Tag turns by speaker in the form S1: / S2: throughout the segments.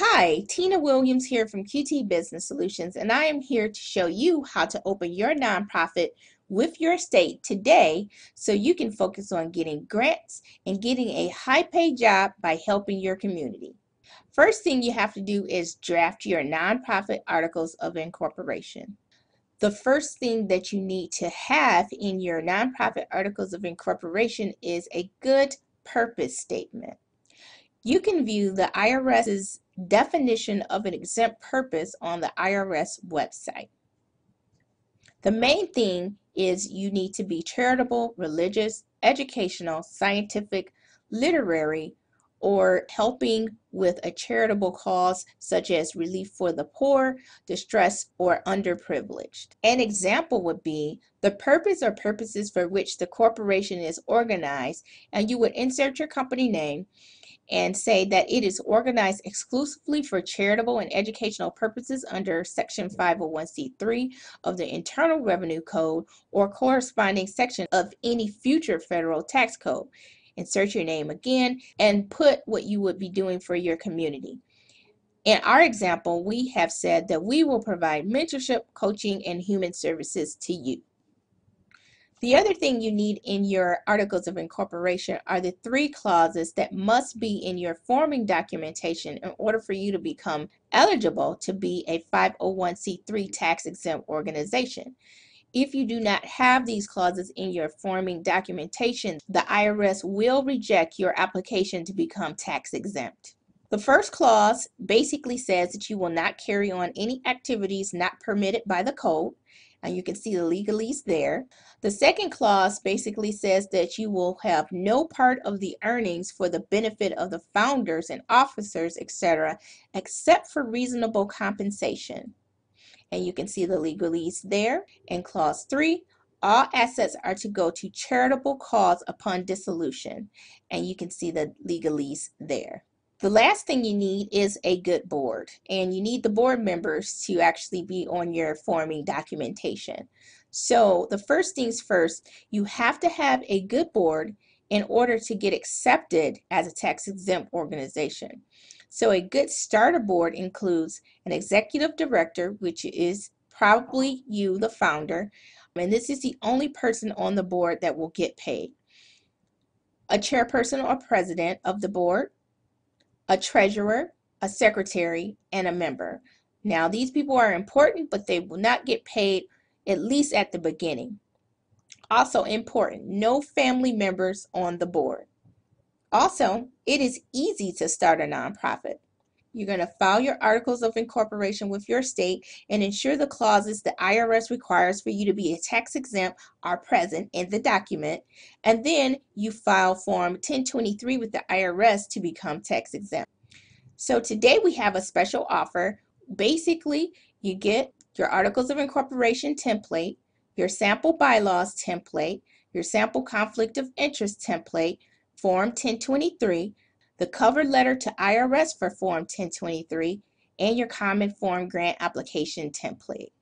S1: Hi, Tina Williams here from QT Business Solutions, and I am here to show you how to open your nonprofit with your state today so you can focus on getting grants and getting a high-paid job by helping your community. First thing you have to do is draft your nonprofit Articles of Incorporation. The first thing that you need to have in your nonprofit Articles of Incorporation is a good purpose statement. You can view the IRS's definition of an exempt purpose on the IRS website. The main thing is you need to be charitable, religious, educational, scientific, literary, or helping with a charitable cause such as relief for the poor, distressed, or underprivileged. An example would be the purpose or purposes for which the corporation is organized, and you would insert your company name and say that it is organized exclusively for charitable and educational purposes under Section 501c3 of the Internal Revenue Code or corresponding section of any future federal tax code. Insert your name again and put what you would be doing for your community. In our example, we have said that we will provide mentorship, coaching, and human services to you. The other thing you need in your Articles of Incorporation are the 3 clauses that must be in your forming documentation in order for you to become eligible to be a 501c3 tax-exempt organization. If you do not have these clauses in your forming documentation, the IRS will reject your application to become tax-exempt. The first clause basically says that you will not carry on any activities not permitted by the code, and you can see the legalese there. The second clause basically says that you will have no part of the earnings for the benefit of the founders and officers, etc., except for reasonable compensation. And you can see the legalese there. In clause 3, all assets are to go to charitable cause upon dissolution, and you can see the legalese there. The last thing you need is a good board, and you need the board members to actually be on your forming documentation. So the first things first, you have to have a good board in order to get accepted as a tax-exempt organization. So a good starter board includes an executive director, which is probably you, the founder, and this is the only person on the board that will get paid. A chairperson or president of the board, a treasurer, a secretary, and a member. Now, these people are important, but they will not get paid at least at the beginning. Also important, no family members on the board. Also, it is easy to start a nonprofit. You're going to file your Articles of Incorporation with your state and ensure the clauses the IRS requires for you to be a tax exempt are present in the document. And then you file Form 1023 with the IRS to become tax exempt. So today we have a special offer. Basically, you get your Articles of Incorporation template, your Sample Bylaws template, your Sample Conflict of Interest template, Form 1023, the cover letter to IRS for Form 1023, and your Common Form Grant Application template.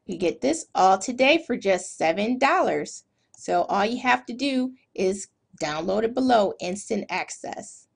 S1: You get this all today for just $7. So all you have to do is download it below, instant access.